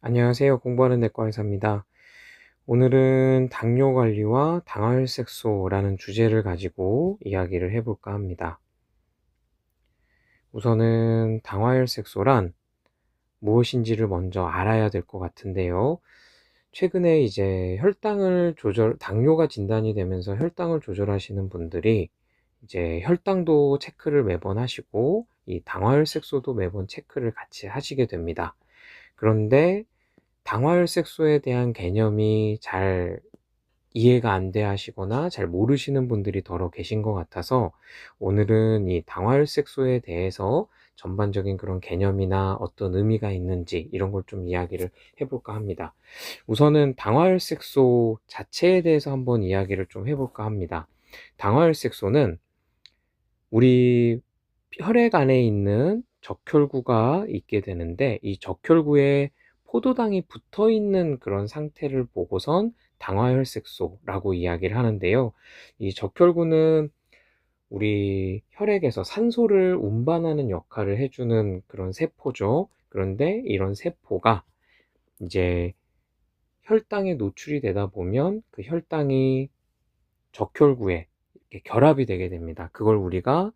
안녕하세요. 공부하는 내과 의사입니다. 오늘은 당뇨 관리와 당화혈색소라는 주제를 가지고 이야기를 해볼까 합니다. 우선은 당화혈색소란 무엇인지를 먼저 알아야 될 것 같은데요. 최근에 이제 당뇨가 진단이 되면서 혈당을 조절하시는 분들이 이제 혈당도 체크를 매번 하시고 이 당화혈색소도 매번 체크를 같이 하시게 됩니다. 그런데 당화혈색소에 대한 개념이 잘 이해가 안 돼 하시거나 잘 모르시는 분들이 더러 계신 것 같아서 오늘은 이 당화혈색소에 대해서 전반적인 그런 개념이나 어떤 의미가 있는지 이런 걸 좀 이야기를 해볼까 합니다. 우선은 당화혈색소 자체에 대해서 한번 이야기를 좀 해볼까 합니다. 당화혈색소는 우리 혈액 안에 있는 적혈구가 있게 되는데 이 적혈구에 포도당이 붙어 있는 그런 상태를 보고선 당화혈색소라고 이야기를 하는데요. 이 적혈구는 우리 혈액에서 산소를 운반하는 역할을 해주는 그런 세포죠. 그런데 이런 세포가 이제 혈당에 노출이 되다 보면 그 혈당이 적혈구에 이렇게 결합이 되게 됩니다. 그걸 우리가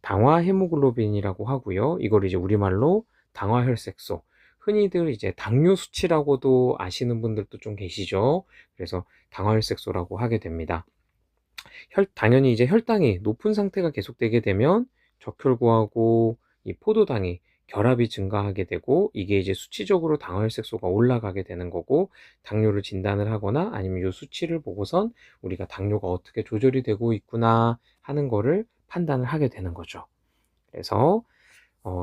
당화 헤모글로빈이라고 하고요. 이걸 이제 우리말로 당화혈색소, 흔히들 이제 당뇨 수치라고도 아시는 분들도 좀 계시죠. 그래서 당화혈색소라고 하게 됩니다. 당연히 이제 혈당이 높은 상태가 계속되게 되면 적혈구하고 이 포도당이 결합이 증가하게 되고 이게 이제 수치적으로 당화혈색소가 올라가게 되는 거고, 당뇨를 진단을 하거나 아니면 이 수치를 보고선 우리가 당뇨가 어떻게 조절이 되고 있구나 하는 거를 판단을 하게 되는 거죠. 그래서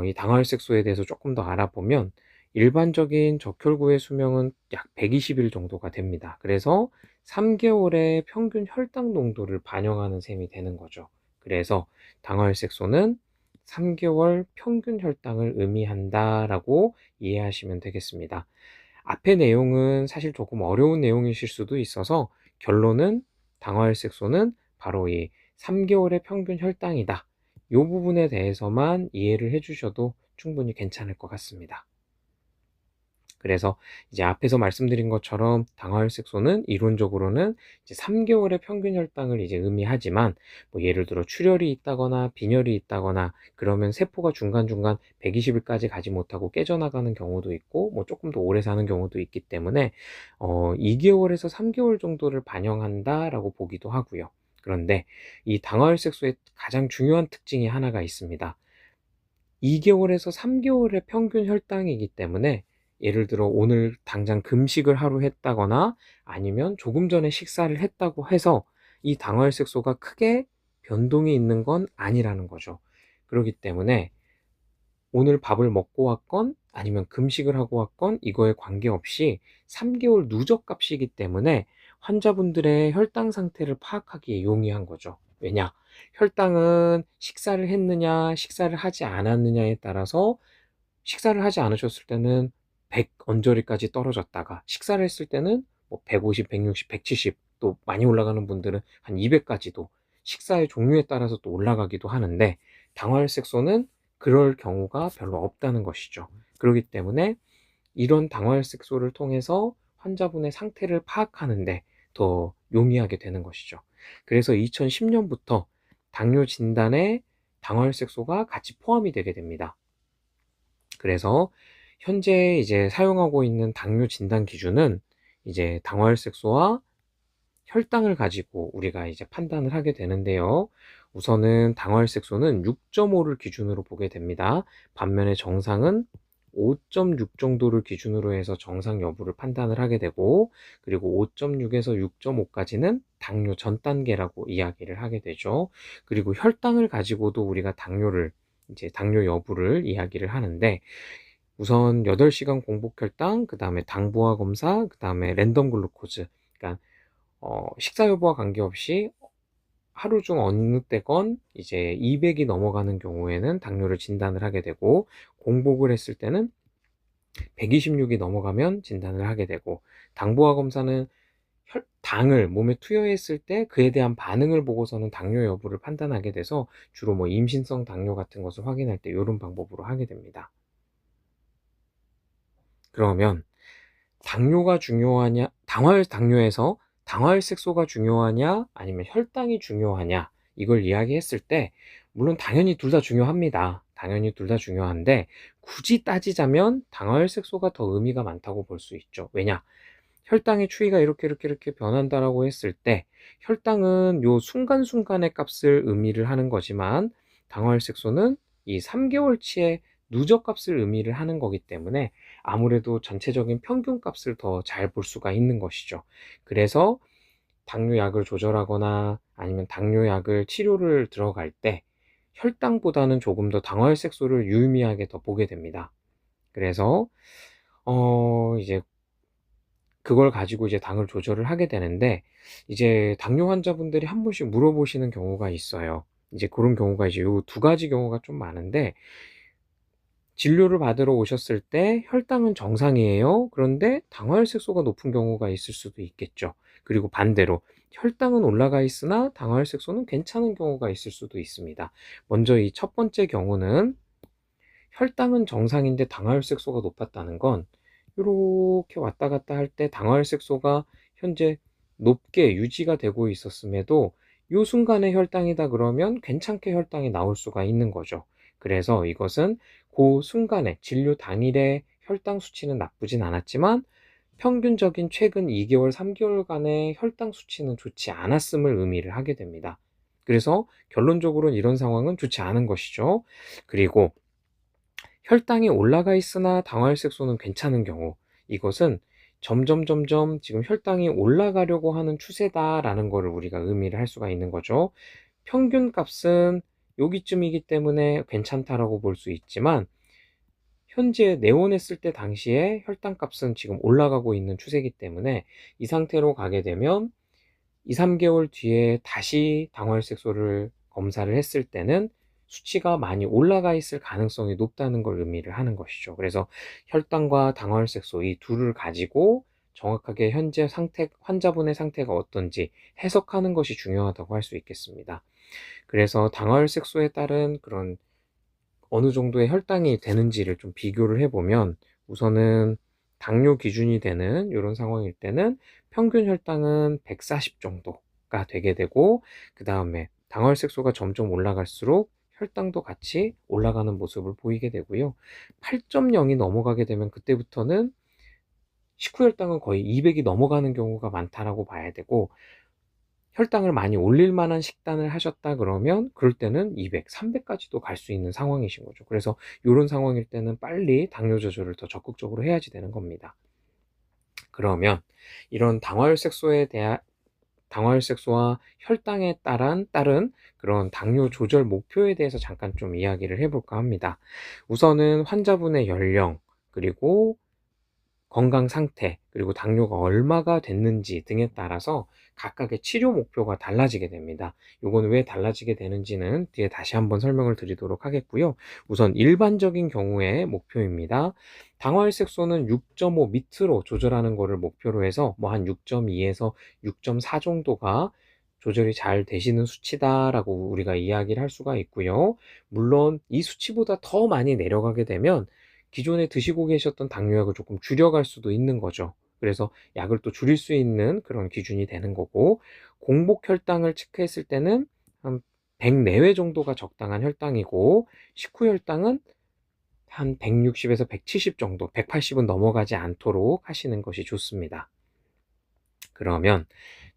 이 당화혈색소에 대해서 조금 더 알아보면 일반적인 적혈구의 수명은 약 120일 정도가 됩니다. 그래서 3개월의 평균 혈당 농도를 반영하는 셈이 되는 거죠. 그래서 당화혈색소는 3개월 평균 혈당을 의미한다라고 이해하시면 되겠습니다. 앞의 내용은 사실 조금 어려운 내용이실 수도 있어서 결론은 당화혈색소는 바로 이 3개월의 평균 혈당이다. 이 부분에 대해서만 이해를 해주셔도 충분히 괜찮을 것 같습니다. 그래서 이제 앞에서 말씀드린 것처럼 당화혈색소는 이론적으로는 이제 3개월의 평균 혈당을 이제 의미하지만, 뭐 예를 들어 출혈이 있다거나 빈혈이 있다거나 그러면 세포가 중간중간 120일까지 가지 못하고 깨져나가는 경우도 있고 뭐 조금 더 오래 사는 경우도 있기 때문에 2개월에서 3개월 정도를 반영한다라고 보기도 하고요. 그런데 이 당화혈색소의 가장 중요한 특징이 하나가 있습니다. 2개월에서 3개월의 평균 혈당이기 때문에 예를 들어 오늘 당장 금식을 하루 했다거나 아니면 조금 전에 식사를 했다고 해서 이 당화혈색소가 크게 변동이 있는 건 아니라는 거죠. 그렇기 때문에 오늘 밥을 먹고 왔건 아니면 금식을 하고 왔건 이거에 관계없이 3개월 누적 값이기 때문에 환자분들의 혈당 상태를 파악하기에 용이한 거죠. 왜냐? 혈당은 식사를 했느냐, 식사를 하지 않았느냐에 따라서 식사를 하지 않으셨을 때는 100 언저리까지 떨어졌다가 식사를 했을 때는 뭐 150, 160, 170, 또 많이 올라가는 분들은 한 200까지도 식사의 종류에 따라서 또 올라가기도 하는데, 당화혈색소는 그럴 경우가 별로 없다는 것이죠. 그렇기 때문에 이런 당화혈색소를 통해서 환자분의 상태를 파악하는데 더 용이하게 되는 것이죠. 그래서 2010년부터 당뇨 진단에 당화혈색소가 같이 포함이 되게 됩니다. 그래서 현재 이제 사용하고 있는 당뇨 진단 기준은 이제 당화혈색소와 혈당을 가지고 우리가 이제 판단을 하게 되는데요. 우선은 당화혈색소는 6.5를 기준으로 보게 됩니다. 반면에 정상은 5.6 정도를 기준으로 해서 정상 여부를 판단을 하게 되고, 그리고 5.6에서 6.5까지는 당뇨 전 단계라고 이야기를 하게 되죠. 그리고 혈당을 가지고도 우리가 당뇨 여부를 이야기를 하는데, 우선 8시간 공복 혈당, 그 다음에 당부화 검사, 그 다음에 랜덤 글루코즈. 그러니까 식사 여부와 관계없이 하루 중 어느 때건 이제 200이 넘어가는 경우에는 당뇨를 진단을 하게 되고, 공복을 했을 때는 126이 넘어가면 진단을 하게 되고, 당부화 검사는 당을 몸에 투여했을 때 그에 대한 반응을 보고서는 당뇨 여부를 판단하게 돼서 주로 뭐 임신성 당뇨 같은 것을 확인할 때 이런 방법으로 하게 됩니다. 그러면 당뇨가 중요하냐, 당뇨에서 당화혈색소가 중요하냐, 아니면 혈당이 중요하냐, 이걸 이야기했을 때, 물론 당연히 둘 다 중요합니다. 당연히 둘 다 중요한데, 굳이 따지자면 당화혈색소가 더 의미가 많다고 볼 수 있죠. 왜냐? 혈당의 추이가 이렇게 변한다라고 했을 때, 혈당은 요 순간순간의 값을 의미를 하는 거지만, 당화혈색소는 이 3개월치의 누적값을 의미를 하는 거기 때문에 아무래도 전체적인 평균값을 더 잘 볼 수가 있는 것이죠. 그래서 당뇨약을 조절하거나 아니면 당뇨약을 치료를 들어갈 때 혈당보다는 조금 더 당화혈색소를 유의미하게 더 보게 됩니다. 그래서 이제 그걸 가지고 이제 당을 조절을 하게 되는데, 이제 당뇨 환자분들이 한 번씩 물어보시는 경우가 있어요. 이제 그런 경우가 이제 요 두 가지 경우가 좀 많은데, 진료를 받으러 오셨을 때 혈당은 정상이에요. 그런데 당화혈색소가 높은 경우가 있을 수도 있겠죠. 그리고 반대로 혈당은 올라가 있으나 당화혈색소는 괜찮은 경우가 있을 수도 있습니다. 먼저 이 첫 번째 경우는, 혈당은 정상인데 당화혈색소가 높았다는 건, 이렇게 왔다 갔다 할 때 당화혈색소가 현재 높게 유지가 되고 있었음에도 이 순간에 혈당이다 그러면 괜찮게 혈당이 나올 수가 있는 거죠. 그래서 이것은 그 순간에 진료 당일에 혈당 수치는 나쁘진 않았지만 평균적인 최근 2개월, 3개월간의 혈당 수치는 좋지 않았음을 의미를 하게 됩니다. 그래서 결론적으로는 이런 상황은 좋지 않은 것이죠. 그리고 혈당이 올라가 있으나 당화혈색소는 괜찮은 경우, 이것은 점점 지금 혈당이 올라가려고 하는 추세다라는 것을 우리가 의미를 할 수가 있는 거죠. 평균 값은 여기쯤이기 때문에 괜찮다라고 볼 수 있지만, 현재 내원했을 때 당시에 혈당 값은 지금 올라가고 있는 추세이기 때문에 이 상태로 가게 되면 2, 3개월 뒤에 다시 당화혈색소를 검사를 했을 때는 수치가 많이 올라가 있을 가능성이 높다는 걸 의미를 하는 것이죠. 그래서 혈당과 당화혈색소 이 둘을 가지고 정확하게 현재 환자분의 상태가 어떤지 해석하는 것이 중요하다고 할 수 있겠습니다. 그래서 당화혈색소에 따른 그런 어느 정도의 혈당이 되는지를 좀 비교를 해보면, 우선은 당뇨 기준이 되는 이런 상황일 때는 평균 혈당은 140 정도가 되게 되고, 그 다음에 당화혈색소가 점점 올라갈수록 혈당도 같이 올라가는 모습을 보이게 되고요. 8.0이 넘어가게 되면 그때부터는 식후 혈당은 거의 200이 넘어가는 경우가 많다라고 봐야 되고, 혈당을 많이 올릴 만한 식단을 하셨다 그러면 그럴 때는 200, 300까지도 갈 수 있는 상황이신 거죠. 그래서 이런 상황일 때는 빨리 당뇨 조절을 더 적극적으로 해야지 되는 겁니다. 그러면 이런 당화혈색소와 혈당에 따른 그런 당뇨 조절 목표에 대해서 잠깐 좀 이야기를 해볼까 합니다. 우선은 환자분의 연령, 그리고 건강 상태, 그리고 당뇨가 얼마가 됐는지 등에 따라서 각각의 치료 목표가 달라지게 됩니다. 이건 왜 달라지게 되는지는 뒤에 다시 한번 설명을 드리도록 하겠고요. 우선 일반적인 경우의 목표입니다. 당화혈색소는 6.5 밑으로 조절하는 것을 목표로 해서 뭐 한 6.2에서 6.4 정도가 조절이 잘 되시는 수치다라고 우리가 이야기를 할 수가 있고요. 물론 이 수치보다 더 많이 내려가게 되면 기존에 드시고 계셨던 당뇨약을 조금 줄여갈 수도 있는 거죠. 그래서 약을 또 줄일 수 있는 그런 기준이 되는 거고, 공복 혈당을 체크했을 때는 한 100 내외 정도가 적당한 혈당이고, 식후 혈당은 한 160에서 170 정도, 180은 넘어가지 않도록 하시는 것이 좋습니다. 그러면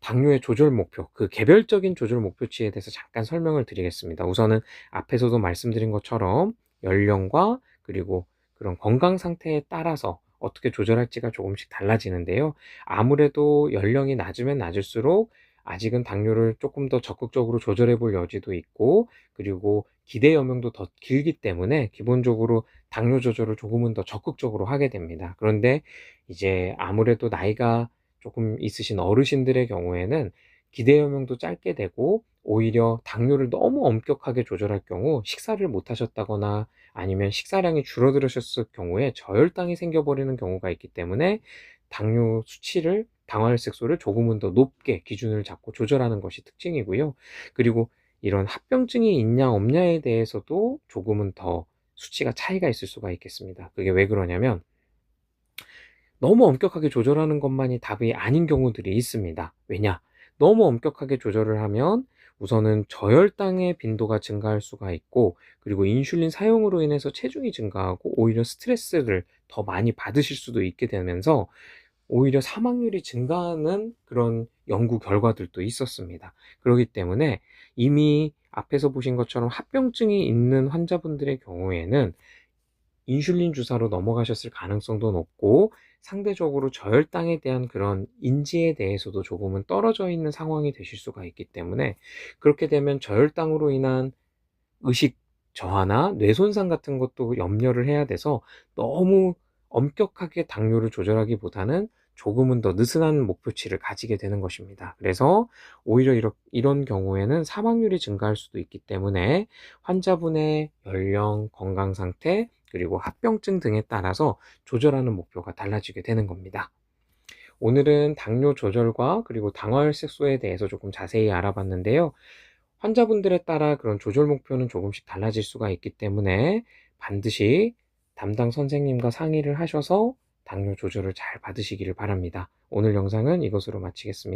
당뇨의 조절 목표, 그 개별적인 조절 목표치에 대해서 잠깐 설명을 드리겠습니다. 우선은 앞에서도 말씀드린 것처럼 연령과 그리고 그런 건강 상태에 따라서 어떻게 조절할지가 조금씩 달라지는데요. 아무래도 연령이 낮으면 낮을수록 아직은 당뇨를 조금 더 적극적으로 조절해 볼 여지도 있고, 그리고 기대 여명도 더 길기 때문에 기본적으로 당뇨 조절을 조금은 더 적극적으로 하게 됩니다. 그런데 이제 아무래도 나이가 조금 있으신 어르신들의 경우에는 기대 여명도 짧게 되고, 오히려 당뇨를 너무 엄격하게 조절할 경우 식사를 못 하셨다거나 아니면 식사량이 줄어들으셨을 경우에 저혈당이 생겨버리는 경우가 있기 때문에 당뇨 수치를, 당화혈색소를 조금은 더 높게 기준을 잡고 조절하는 것이 특징이고요. 그리고 이런 합병증이 있냐 없냐에 대해서도 조금은 더 수치가 차이가 있을 수가 있겠습니다. 그게 왜 그러냐면, 너무 엄격하게 조절하는 것만이 답이 아닌 경우들이 있습니다. 왜냐? 너무 엄격하게 조절을 하면 우선은 저혈당의 빈도가 증가할 수가 있고, 그리고 인슐린 사용으로 인해서 체중이 증가하고 오히려 스트레스를 더 많이 받으실 수도 있게 되면서 오히려 사망률이 증가하는 그런 연구 결과들도 있었습니다. 그렇기 때문에 이미 앞에서 보신 것처럼 합병증이 있는 환자분들의 경우에는 인슐린 주사로 넘어가셨을 가능성도 높고, 상대적으로 저혈당에 대한 그런 인지에 대해서도 조금은 떨어져 있는 상황이 되실 수가 있기 때문에, 그렇게 되면 저혈당으로 인한 의식 저하나 뇌 손상 같은 것도 염려를 해야 돼서, 너무 엄격하게 당뇨를 조절하기보다는 조금은 더 느슨한 목표치를 가지게 되는 것입니다. 그래서 오히려 이런 경우에는 사망률이 증가할 수도 있기 때문에 환자분의 연령, 건강 상태, 그리고 합병증 등에 따라서 조절하는 목표가 달라지게 되는 겁니다. 오늘은 당뇨 조절과 그리고 당화혈색소에 대해서 조금 자세히 알아봤는데요. 환자분들에 따라 그런 조절 목표는 조금씩 달라질 수가 있기 때문에 반드시 담당 선생님과 상의를 하셔서 당뇨 조절을 잘 받으시기를 바랍니다. 오늘 영상은 이것으로 마치겠습니다.